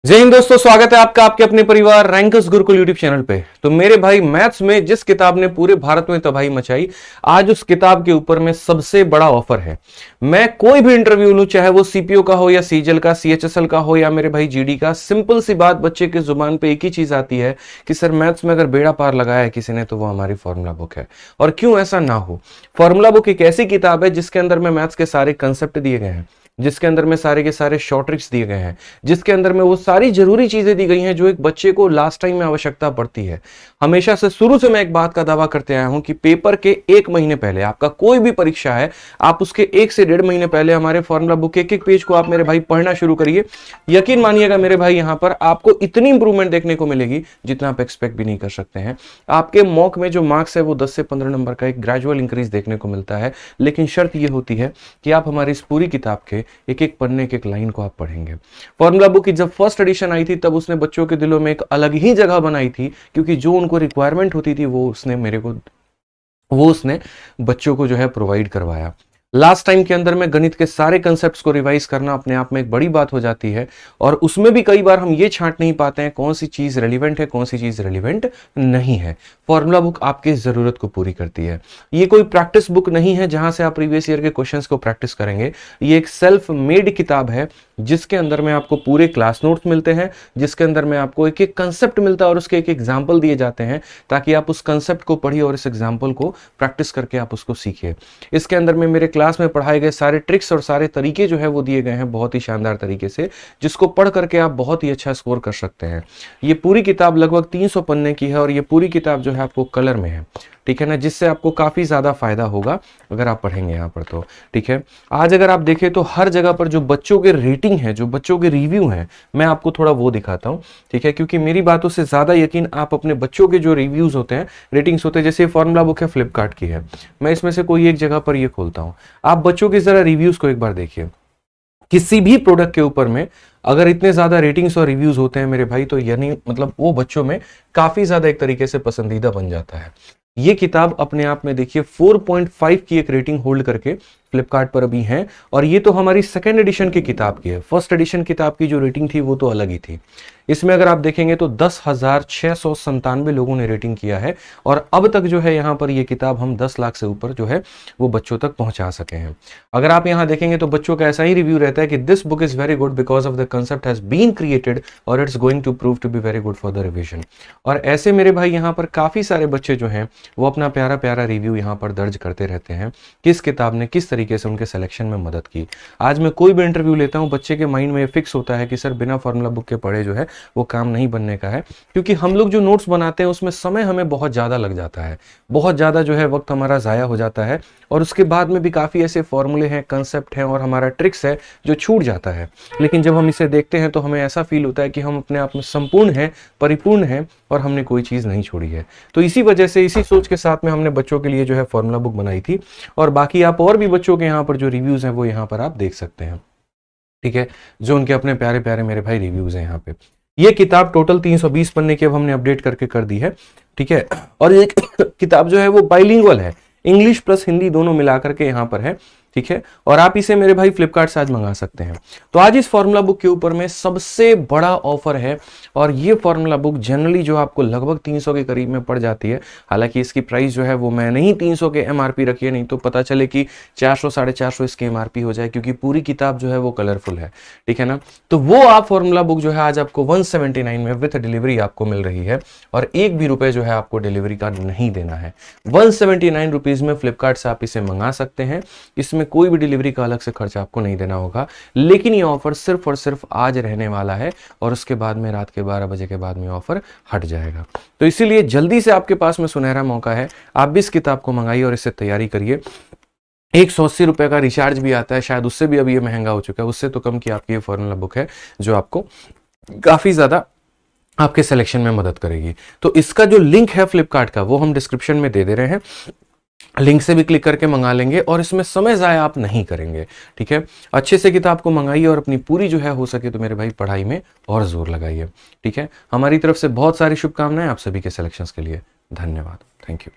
जय हिंद दोस्तों, स्वागत है आपका आपके अपने परिवार रैंकर्स गुरुकुल यूट्यूब चैनल पे। तो मेरे भाई, मैथ्स में जिस किताब ने पूरे भारत में तबाही मचाई, आज उस किताब के ऊपर में सबसे बड़ा ऑफर है। मैं कोई भी इंटरव्यू लूं, चाहे वो सीपीओ का हो या सीजीएल का, सीएचएसएल का हो या मेरे भाई जीडी का, सिंपल सी बात बच्चे के जुबान पे एक ही चीज आती है कि सर मैथ्स में अगर बेड़ा पार लगाया है किसी ने तो वो हमारी फॉर्मूला बुक है। और क्यों ऐसा ना हो, फॉर्मूला बुक एक ऐसी किताब है जिसके अंदर में मैथ्स के सारे कंसेप्ट दिए गए हैं, जिसके अंदर में सारे के सारे शॉर्ट ट्रिक्स दिए गए हैं, जिसके अंदर में वो सारी जरूरी चीजें दी गई हैं जो एक बच्चे को लास्ट टाइम में आवश्यकता पड़ती है। हमेशा से शुरू से मैं एक बात का दावा करते आया हूं कि पेपर के 1 महीने पहले, आपका कोई भी परीक्षा है, आप उसके 1 से 1.5 महीने पहले हमारे फॉर्मूला बुक के एक पेज को आप मेरे भाई पढ़ना शुरू करिए। यकीन मानिएगा मेरे भाई, यहां पर आपको इतनी इंप्रूवमेंट देखने को मिलेगी जितना आप एक्सपेक्ट भी नहीं कर सकते हैं। आपके मॉक में जो मार्क्स है वो 10 से 15 नंबर का एक ग्रेजुअल इंक्रीज देखने को मिलता है, लेकिन शर्त यह होती है कि आप हमारी इस पूरी किताब के एक एक पन्ने के एक लाइन को आप पढ़ेंगे। फॉर्मूला बुक की जब फर्स्ट एडिशन आई थी तब उसने बच्चों के दिलों में एक अलग ही जगह बनाई थी, क्योंकि जो उनको रिक्वायरमेंट होती थी वो उसने बच्चों को जो है प्रोवाइड करवाया। लास्ट टाइम के अंदर में गणित के सारे कंसेप्ट्स को रिवाइज करना अपने आप में एक बड़ी बात हो जाती है, और उसमें भी कई बार हम ये छांट नहीं पाते हैं कौन सी चीज रेलिवेंट है, कौन सी चीज रेलिवेंट नहीं है। फॉर्मूला बुक आपकी जरूरत को पूरी करती है। ये कोई प्रैक्टिस बुक नहीं है जहां से आप प्रीवियस ईयर के क्वेश्चंस को प्रैक्टिस करेंगे। ये एक सेल्फ मेड किताब है जिसके अंदर में आपको पूरे क्लास नोट्स मिलते हैं, जिसके अंदर में आपको एक एक कंसेप्ट मिलता है और उसके एक एग्जाम्पल दिए जाते हैं, ताकि आप उस कंसेप्ट को पढ़िए और इस एग्जाम्पल को प्रैक्टिस करके आप उसको सीखिए। इसके अंदर में मेरे क्लास में पढ़ाए गए सारे ट्रिक्स और सारे तरीके जो है वो दिए गए हैं बहुत ही शानदार तरीके से, जिसको पढ़ करके आप बहुत ही अच्छा स्कोर कर सकते हैं। ये पूरी किताब लगभग 300 पन्ने की है और ये पूरी किताब जो है आपको कलर में है, ठीक है ना, जिससे आपको काफी ज्यादा फायदा होगा अगर आप पढ़ेंगे यहाँ पर तो, ठीक है। आज अगर आप देखें तो हर जगह पर जो बच्चों के रेटिंग है, जो बच्चों के रिव्यू हैं, मैं आपको थोड़ा वो दिखाता हूँ, ठीक है, क्योंकि मेरी बातों से ज्यादा यकीन आप अपने बच्चों के जो रिव्यूज होते हैं, रेटिंग्स होते हैं, जैसे फॉर्मूला बुक है फ्लिपकार्ट की है, मैं इसमें से कोई एक जगह पर ये खोलता हूँ, आप बच्चों के जरा रिव्यूज को एक बार देखिए। किसी भी प्रोडक्ट के ऊपर में अगर इतने ज्यादा रेटिंग्स और रिव्यूज होते हैं मेरे भाई, तो यानी मतलब वो बच्चों में काफी ज्यादा एक तरीके से पसंदीदा बन जाता है। ये किताब अपने आप में देखिए 4.5 की एक रेटिंग होल्ड करके फ्लिपकार्ट पर अभी है, और ये तो हमारी सेकेंड एडिशन की किताब की है। फर्स्ट एडिशन किताब की जो रेटिंग थी वो तो अलग ही थी। इसमें अगर आप देखेंगे तो 10,697 लोगों ने रेटिंग किया है, और अब तक जो है यहाँ पर ये किताब हम 10 लाख से ऊपर जो है वो बच्चों तक पहुंचा सके हैं। अगर आप यहाँ देखेंगे तो बच्चों का ऐसा ही रिव्यू रहता है कि this book is very good because of the concept has been created और it's going to prove to be very good for the revision. और ऐसे मेरे भाई यहाँ पर काफी सारे बच्चे जो हैं वो अपना प्यारा प्यारा रिव्यू यहाँ पर दर्ज करते रहते हैं, किस किताब ने किस तरीके से उनके सिलेक्शन में मदद की। आज मैं कोई भी इंटरव्यू लेता हूं, बच्चे के माइंड में फिक्स होता है कि सर बिना फॉर्मूला बुक के पढ़े जो है वो काम नहीं बनने का है, क्योंकि हम लोग जो नोट्स बनाते हैं उसमें समय हमें बहुत ज्यादा लग जाता है, बहुत ज्यादा जो है वक्त हमारा जाया हो जाता है, और उसके बाद में भी काफी ऐसे फॉर्मूले हैं, कंसेप्ट हैं और हमारा ट्रिक्स है जो छूट जाता है। लेकिन जब हम इसे देखते हैं तो हमें ऐसा फील होता है कि हम अपने आप में संपूर्ण हैं, परिपूर्ण हैं, और हमने कोई चीज नहीं छोड़ी है। तो इसी वजह से, इसी सोच के साथ में हमने बच्चों के लिए जो है फॉर्मूला बुक बनाई थी, और बाकी आप और भी बच्चों के यहाँ पर जो रिव्यूज हैं वो यहाँ पर आप देख सकते हैं, ठीक है, जो उनके अपने प्यारे प्यारे मेरे भाई रिव्यूज हैं यहाँ पे। ये किताब टोटल 320 पन्ने की अब हमने अपडेट करके कर दी है, ठीक है, और ये किताब जो है वो बाइलिंगुअल है, इंग्लिश प्लस हिंदी दोनों मिलाकर के यहाँ पर है, ठीक है, और आप इसे मेरे भाई फ्लिपकार्ट से आज मंगा सकते हैं। तो आज इस फॉर्मूला बुक के ऊपर में सबसे बड़ा ऑफर है, और ये फॉर्मूला बुक जनरली जो आपको लगभग 300 के करीब में पड़ जाती है। हालांकि इसकी प्राइस जो है वो मैंने ही 300 के एमआरपी रखी है, नहीं तो पता चले कि 400 450 इसके एमआरपी हो जाए, क्योंकि पूरी किताब जो है वो कलरफुल है, ठीक है ना। तो वो आप फॉर्मूला बुक जो है आज आपको 179 में विथ डिलीवरी आपको मिल रही है, और एक भी रुपए जो है आपको डिलीवरी का नहीं देना है। 179 रुपीज में फ्लिपकार्ट से आप इसे मंगा सकते हैं, इसमें कोई भी डिलीवरी का अलग से खर्चा आपको नहीं देना होगा। लेकिन ये ऑफर सिर्फ और सिर्फ आज रहने वाला है, और उसके बाद में रात के 12 बजे के बाद में ऑफर हट जाएगा। तो इसीलिए जल्दी से आपके पास में सुनहरा मौका है, आप भी इस किताब को मंगाइए और इससे तैयारी करिए। 180 रुपए का रिचार्ज भी आता है, शायद उससे भी अब ये महंगा हो चुका है, उससे तो कम की आपकी ये फॉर्मूला बुक है जो आपको काफी ज्यादा आपके सिलेक्शन में मदद करेगी। तो इसका जो लिंक है फ्लिपकार्ट का वो हम डिस्क्रिप्शन में दे दे रहे हैं, लिंक से भी क्लिक करके मंगा लेंगे, और इसमें समय जाया आप नहीं करेंगे, ठीक है। अच्छे से किताब को मंगाइए और अपनी पूरी जो है हो सके तो मेरे भाई पढ़ाई में और जोर लगाइए, ठीक है। हमारी तरफ से बहुत सारी शुभकामनाएं आप सभी के सिलेक्शंस के लिए। धन्यवाद, थैंक यू।